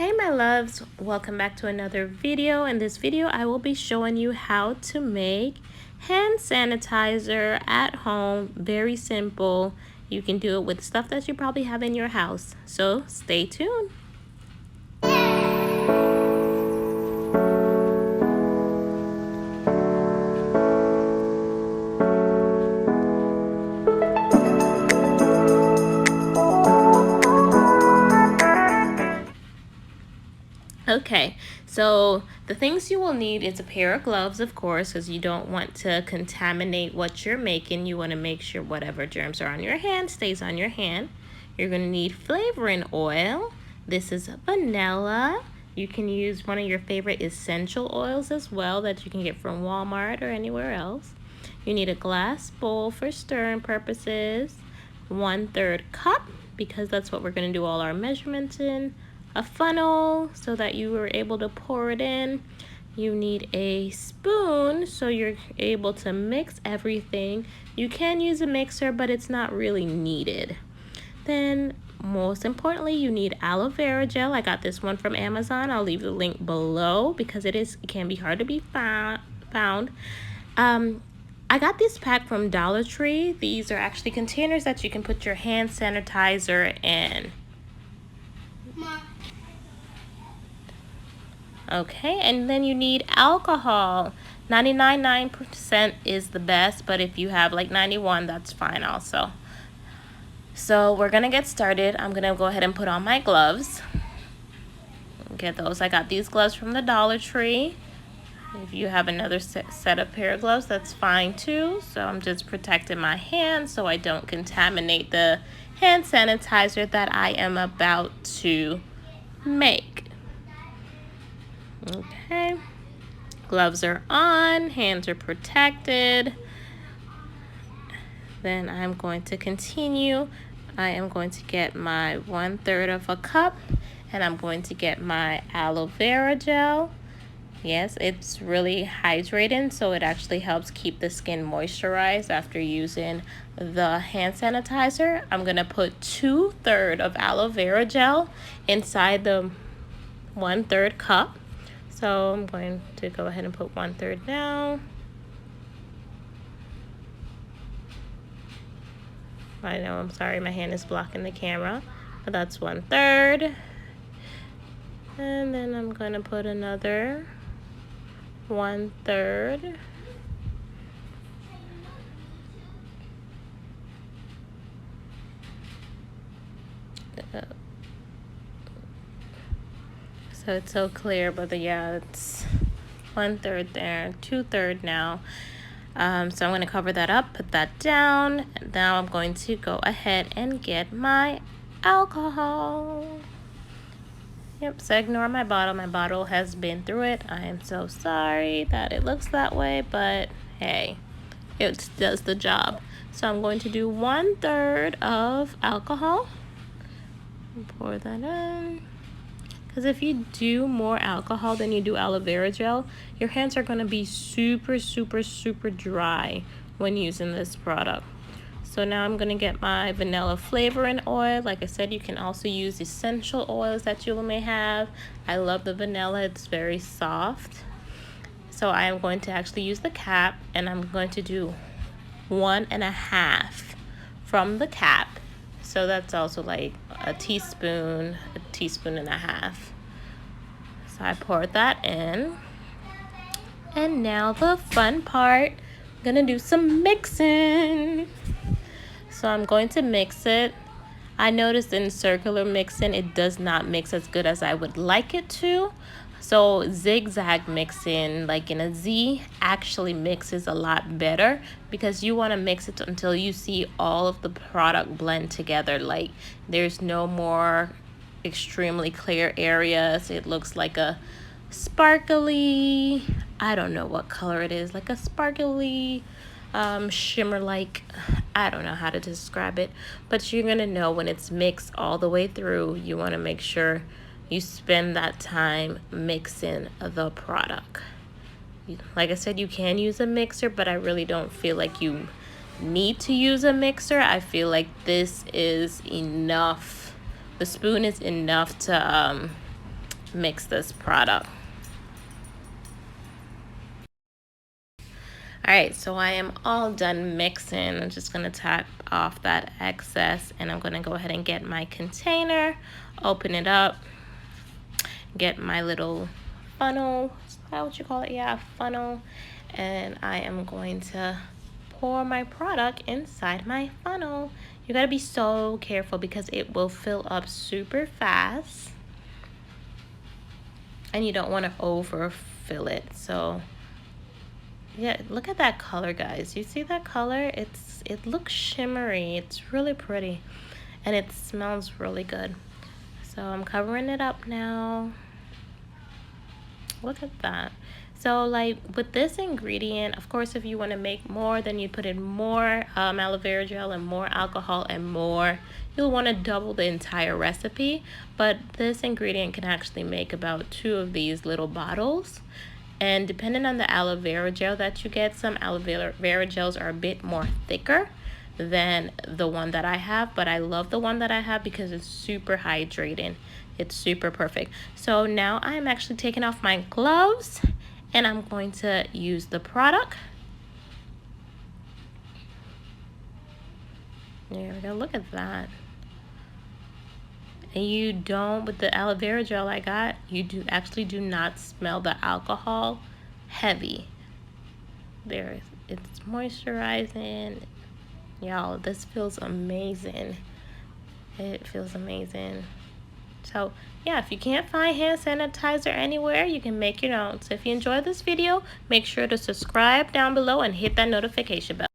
Hey my loves, welcome back to another video. In this video I will be showing you how to make hand sanitizer at home. Very simple. You can do it with stuff that you probably have in your house, so stay tuned. Okay, so the things you will need is a pair of gloves, of course, because you don't want to contaminate what you're making. You want to make sure whatever germs are on your hand stays on your hand. You're going to need flavoring oil. This is vanilla. You can use one of your favorite essential oils as well that you can get from Walmart or anywhere else. You need a glass bowl for stirring purposes, 1/3 cup, because that's what we're going to do all our measurements in. A funnel so that you are able to pour it in. You need a spoon so you're able to mix everything. You can use a mixer, but it's not really needed. Then most importantly, you need aloe vera gel. I got this one from Amazon. I'll leave the link below because it can be hard to be found. I got this pack from Dollar Tree. These are actually containers that you can put your hand sanitizer in. Okay, and then you need alcohol. 99.9% is the best, but if you have like 91, that's fine also. So we're gonna get started. I'm gonna go ahead and put on my gloves. Get those. I got these gloves from the Dollar Tree. If you have another set of pair of gloves, that's fine too. So I'm just protecting my hands so I don't contaminate the hand sanitizer that I am about to make. Okay, gloves are on, hands are protected. Then I'm going to continue. I am going to get my 1/3 of a cup and I'm going to get my aloe vera gel. Yes, it's really hydrating, so it actually helps keep the skin moisturized after using the hand sanitizer. I'm gonna put 2/3 of aloe vera gel inside the 1/3 cup. So I'm going to go ahead and put 1/3 now. I know, I'm sorry, my hand is blocking the camera, but that's 1/3. And then I'm going to put another 1/3. So it's so clear, but yeah, it's 1/3 there, 2/3 now. So I'm going to cover that up, put that down. Now I'm going to go ahead and get my alcohol. Yep, so ignore my bottle. My bottle has been through it. I am so sorry that it looks that way, but hey, it does the job. So I'm going to do 1/3 of alcohol. Pour that in. Because if you do more alcohol than you do aloe vera gel, your hands are going to be super dry when using this product. So now I'm going to get my vanilla flavoring oil. Like I said, you can also use essential oils that you may have. I love the vanilla. It's very soft. So I am going to actually use the cap, and I'm going to do 1.5 from the cap. So that's also like a teaspoon and a half. So I poured that in. And now the fun part, I'm gonna do some mixing. So I'm going to mix it. I noticed in circular mixing, it does not mix as good as I would like it to. So zigzag mixing, like in a Z, actually mixes a lot better because you want to mix it until you see all of the product blend together. Like there's no more extremely clear areas. It looks like a sparkly, I don't know what color it is, like a sparkly shimmer, like I don't know how to describe it, but you're gonna know when it's mixed all the way through. You want to make sure you spend that time mixing the product. Like I said, you can use a mixer, but I really don't feel like you need to use a mixer. I feel like this is enough. The spoon is enough to mix this product. All right, so I am all done mixing. I'm just gonna tap off that excess, and I'm gonna go ahead and get my container, open it up, get my little funnel, is that what you call it? Yeah, funnel. And I am going to pour my product inside my funnel. You gotta be so careful because it will fill up super fast, and you don't want to overfill it. So yeah, look at that color, guys. You see that color? It looks shimmery. It's really pretty, and it smells really good. So I'm covering it up now. Look at that. So like with this ingredient, of course, if you want to make more, then you put in more aloe vera gel and more alcohol and more. You'll want to double the entire recipe, but this ingredient can actually make about 2 of these little bottles. And depending on the aloe vera gel that you get, some aloe vera gels are a bit more thicker than the one that I have, but I love the one that I have because it's super hydrating. It's super perfect. So now I'm actually taking off my gloves and I'm going to use the product. There we go, look at that. And you don't, with the aloe vera gel I got, you actually do not smell the alcohol heavy. There, it's moisturizing. Y'all, this feels amazing. It feels amazing. So yeah, if you can't find hand sanitizer anywhere, you can make your own. So if you enjoyed this video, make sure to subscribe down below and hit that notification bell.